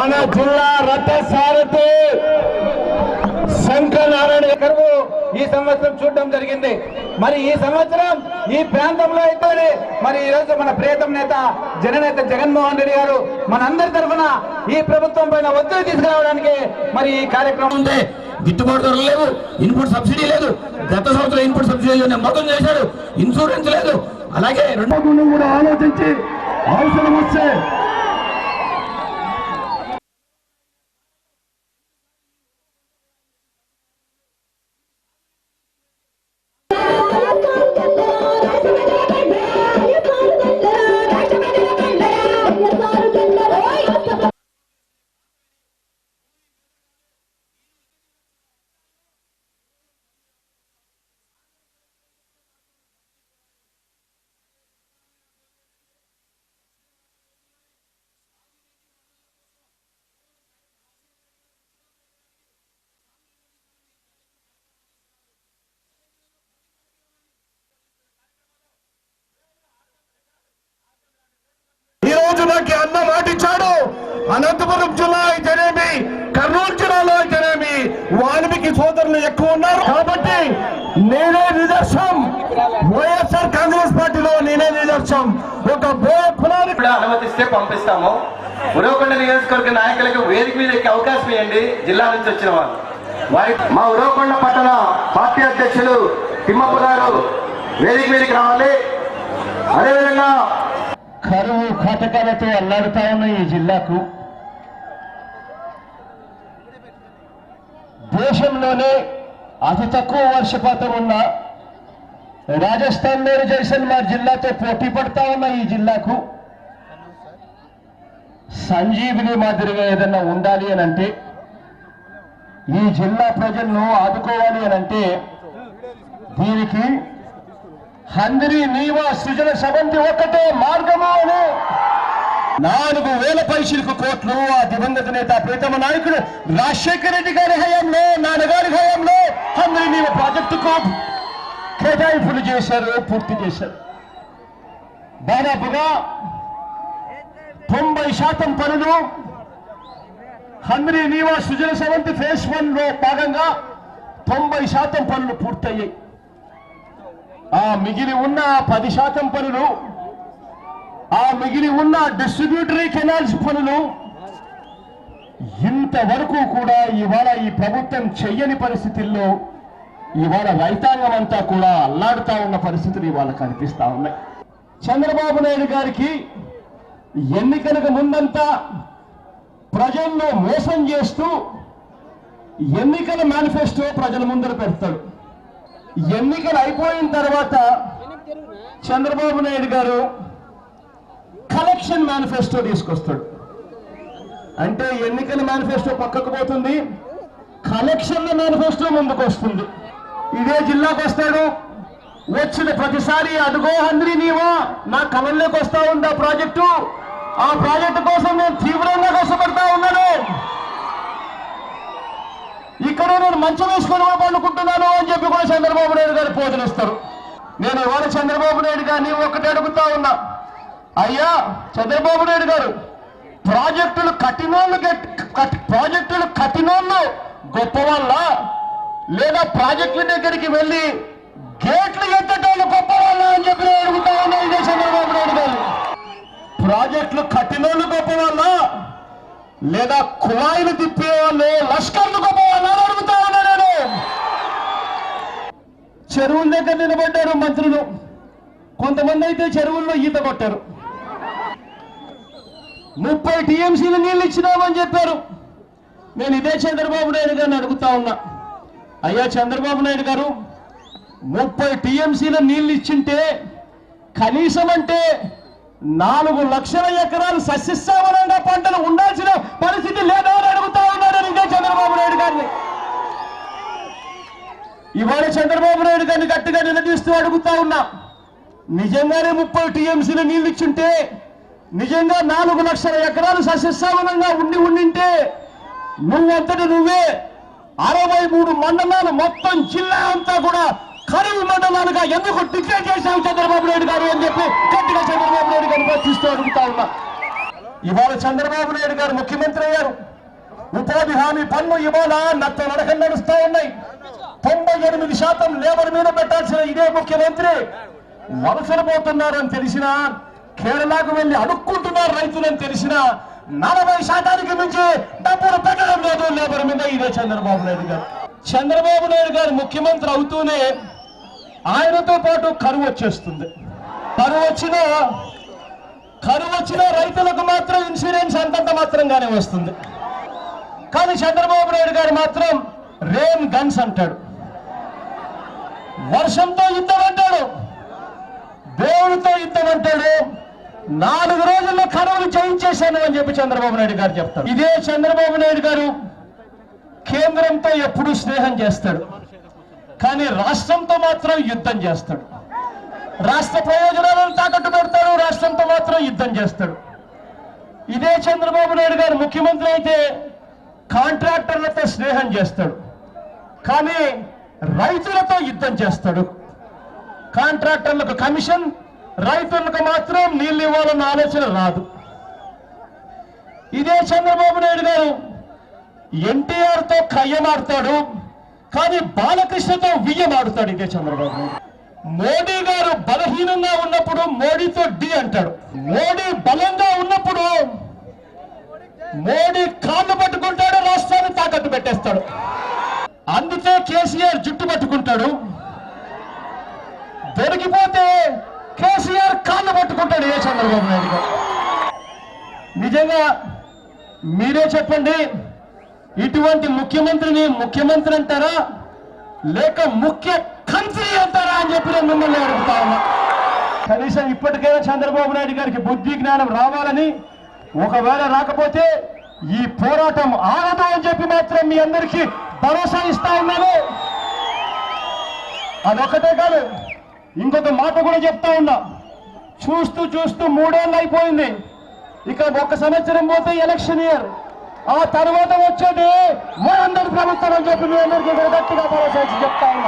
మన జిల్లా రథ సారథి శంకరనారాయణ గారు ఈ సంవత్సరం చూడడం జరిగింది. మరి ఈ సంవత్సరం ఈ ప్రాంతంలో అయితే మరి ఈ రోజు మన ప్రియతమ నేత జననేత జగన్మోహన్ రెడ్డి గారు మనందరి తరఫున ఈ ప్రభుత్వం పైన ఒత్తిడి తీసుకురావడానికి మరి ఈ కార్యక్రమం ఉంది. గిట్టుబాటు ధరలు లేవు, ఇన్పుట్ సబ్సిడీ లేదు. గత సంవత్సరం ఇన్పుట్ సబ్సిడీ మొత్తం చేశాడు, ఇన్సూరెన్స్ లేదు. అలాగే రెండో కూడా ఆలోచించి అవసరం వస్తే నాకు అన్న మాటిచ్చాడు. అనంతపురం జిల్లా అయితేనేమి, కర్నూలు జిల్లాలో అయితేనేమి వాల్మీకి సోదరులు ఎక్కువ ఉన్నారు కాబట్టి నేనే నిదర్శనం. వైఎస్ఆర్ కాంగ్రెస్ పార్టీలో నేనే నిదర్శనం. ఒక కులాన్ని కూడా అనుమతిస్తే పంపిస్తాము. ఉరవకొండ నియోజకవర్గ నాయకులకు వేదిక మీద ఎక్కే అవకాశం ఇవ్వండి. జిల్లా నుంచి వచ్చిన వాళ్ళు మా ఉరవకొండ పట్టణ పార్టీ అధ్యక్షులు తిమ్మప్ప గారు వేదిక మీదకి రావాలి. అదేవిధంగా కరువు కాటకాలతో అల్లాడుతా ఉన్న ఈ జిల్లాకు దేశంలోనే అతి తక్కువ వర్షపాతం ఉన్న రాజస్థాన్ లోని జైసల్మేర్ జిల్లాతో పోటీ పడతా ఉన్న ఈ జిల్లాకు సంజీవిని మాదిరిగా ఏదన్నా ఉండాలి అని అంటే, ఈ జిల్లా ప్రజలను ఆదుకోవాలి అని అంటే దీనికి హంద్రీ నీవా సృజన సబంధి ఒక్కటే మార్గము అని 4,000 పైసలకు కోట్లు ఆ దివంగత నేత ప్రీతమ నాయకుడు రాజశేఖర రెడ్డి గారి హయాంలో, నాన్నగారి హయాంలో హంద్రీ నీవా ప్రాజెక్టుకు కేటాయింపులు చేశారు, పూర్తి చేశారు. దాదాపుగా 90% పనులు హంద్రీ నీవా సృజన సబంధి ఫేజ్ 1 లో భాగంగా 90% పనులు పూర్తయ్యాయి. ఆ మిగిలి ఉన్న 10% పనులు, ఆ మిగిలి ఉన్న డిస్ట్రిబ్యూటరీ కెనాల్స్ పనులు ఇంతవరకు కూడా ఇవాళ ఈ ప్రభుత్వం చెయ్యని పరిస్థితుల్లో ఇవాళ రైతాంగం అంతా కూడా అల్లాడుతా ఉన్న పరిస్థితులు ఇవాళ కనిపిస్తా ఉన్నాయి. చంద్రబాబు నాయుడు గారికి ఎన్నికలకు ముందంతా ప్రజల్లో మోసం చేస్తూ ఎన్నికల మేనిఫెస్టో ప్రజల ముందర పెడతాడు. ఎన్నికలు అయిపోయిన తర్వాత చంద్రబాబు నాయుడు గారు కలెక్షన్ మేనిఫెస్టో తీసుకొస్తాడు. అంటే ఎన్నికల మేనిఫెస్టో పక్కకు పోతుంది, కలెక్షన్ల మేనిఫెస్టో ముందుకు వస్తుంది. ఇదే జిల్లాకు వస్తాడు, వచ్చిన ప్రతిసారి అదుగో హంద్రీ నీవా నా కళ్ళలోకి వస్తా ఉంది ఆ ప్రాజెక్టు కోసం నేను తీవ్రంగా కష్టపడతా ఉన్నాను, ఇక్కడ నేను మంచం వేసుకొని పండుకుంటున్నాను అని చెప్పి కూడా చంద్రబాబు నాయుడు గారు పోజనిస్తారు. నేను ఇవాళ చంద్రబాబు నాయుడు గారిని ఒకటి అడుగుతా ఉన్నా, అయ్యా చంద్రబాబు నాయుడు గారు ప్రాజెక్టులు కట్టినోళ్ళు గొప్ప వాళ్ళ, లేదా ప్రాజెక్టుల దగ్గరికి వెళ్ళి గేట్లు ఎత్తటోళ్ళు గొప్ప వాళ్ళ అని చెప్పి అడుగుతా ఉన్నా. ఇదే చంద్రబాబు నాయుడు గారు ప్రాజెక్టులు కట్టినోళ్ళు గొప్ప వాళ్ళ, లేదా కుళాయిలు తిప్పే వాళ్ళు లష్కర్లు గొప్ప వాళ్ళు అడుగుతా ఉన్నా. నేను చెరువుల దగ్గర నిలబడ్డారు మంత్రులు, కొంతమంది అయితే చెరువుల్లో ఈత కొట్టారు. 30 టీఎంసీలు నీళ్ళు ఇచ్చినామని చెప్పారు. నేను ఇదే చంద్రబాబు నాయుడు గారిని అడుగుతా ఉన్నా, అయ్యా చంద్రబాబు నాయుడు గారు 30 టీఎంసీల నీళ్ళు ఇచ్చింటే కనీసం అంటే 4 లక్షల ఎకరాలు సస్యశ్యామలంగా పంటలు ఉండాల్సిన పరిస్థితి లేదా అని అడుగుతా ఉన్నాడు ఇదే చంద్రబాబు నాయుడు గారిని. ఇవాళ చంద్రబాబు నాయుడు గారిని గట్టిగా నిలదీస్తూ అడుగుతా ఉన్నా, నిజంగానే 30 టీఎంసీల నీళ్ళు ఇచ్చుంటే, నిజంగా 4 లక్షల ఎకరాలు సస్యశ్యామలంగా ఉండింటే నువ్వంతటి నువ్వే 63 మండలాలు మొత్తం జిల్లా అంతా కూడా కరువు మండలాలుగా ఎందుకు డిక్లేర్ చేశావు చంద్రబాబు నాయుడు గారు అని చెప్పి గట్టిగా చంద్రబాబు నాయుడు గారిని ప్రశ్నిస్తూ అడుగుతా ఉన్నా. ఇవాళ చంద్రబాబు నాయుడు గారు ముఖ్యమంత్రి అయ్యారు. ఉపాధి హామీ పన్ను ఇవాళ నత్త నడకం నడుస్తూ ఉన్నాయి. 98% లేబర్ మీద పెట్టాల్సిన ఇదే ముఖ్యమంత్రి వలసలు పోతున్నారని తెలిసినా, కేరళకు వెళ్లి అడుక్కుంటున్నారు రైతులని తెలిసినా 40% మించి డబ్బులు పెట్టడం లేదు లేబర్ మీద ఇదే చంద్రబాబు నాయుడు గారు. చంద్రబాబు నాయుడు గారు ముఖ్యమంత్రి అవుతూనే ఆయనతో పాటు కరువు వచ్చేస్తుంది. కరువు వచ్చిన రైతులకు మాత్రం ఇన్సూరెన్స్ అంతంత మాత్రంగానే వస్తుంది. కానీ చంద్రబాబు నాయుడు గారు మాత్రం రెయిన్ గన్స్ అంటాడు, వర్షంతో యుద్ధం అంటాడు, దేవుడితో యుద్ధం అంటాడు. 4 రోజుల్లో కరువును జయించేశాను అని చెప్పి చంద్రబాబు నాయుడు గారు చెప్తారు. ఇదే చంద్రబాబు నాయుడు గారు కేంద్రంతో ఎప్పుడూ స్నేహం చేస్తాడు, కానీ రాష్ట్రంతో మాత్రం యుద్ధం చేస్తాడు. రాష్ట్ర ప్రయోజనాలను తాకట్టు పెడతాడు, రాష్ట్రంతో మాత్రం యుద్ధం చేస్తాడు. ఇదే చంద్రబాబు నాయుడు గారు ముఖ్యమంత్రి అయితే కాంట్రాక్టర్లతో స్నేహం చేస్తాడు, కానీ రైతులతో యుద్ధం చేస్తాడు. కాంట్రాక్టర్లకు కమిషన్, రైతులకు మాత్రం నీళ్ళు ఇవ్వాలన్న ఆలోచన రాదు. ఇదే చంద్రబాబు నాయుడు గారు ఎన్టీఆర్తో కయ్యమాడతాడు, కానీ బాలకృష్ణతో వియ్యమాడుతాడు. ఇదే చంద్రబాబు నాయుడు. మోడీ గారు బలహీనంగా ఉన్నప్పుడు మోడీతో డి అంటాడు, మోడీ బలంగా ఉన్నప్పుడు మోడీ కాళ్ళు పట్టుకుంటాడు, రాష్ట్రాన్ని తాకట్టు పెట్టేస్తాడు. అందుకే కేసీఆర్ జుట్టు పట్టుకుంటాడు, దొరికిపోతే కేసీఆర్ కాళ్ళు పట్టుకుంటాడు. ఏ చంద్రబాబు నాయుడు గారు నిజంగా మీరే చెప్పండి, ఇటువంటి ముఖ్యమంత్రిని ముఖ్యమంత్రి అంటారా లేక ముఖ్య కంత్రి అంటారా అని చెప్పి నేను మిమ్మల్ని అడుగుతా ఉన్నా. కనీసం ఇప్పటికైనా చంద్రబాబు నాయుడు గారికి బుద్ధి జ్ఞానం రావాలని, ఒకవేళ రాకపోతే ఈ పోరాటం ఆగదు అని చెప్పి మాత్రం మీ అందరికీ భరోసా ఇస్తా ఉన్నాను. అదొక్కటే కాదు, ఇంకొక మాట కూడా చెప్తా ఉన్నా. చూస్తూ 3 ఏళ్ళు అయిపోయింది, ఇక 1 సంవత్సరం పోతే ఎలక్షన్ ఇయర్, ఆ తర్వాత వచ్చేది మనందరి ప్రభుత్వం అని చెప్పి మీ అందరికీ గట్టిగా భరోసా ఇచ్చి చెప్తా ఉన్నా.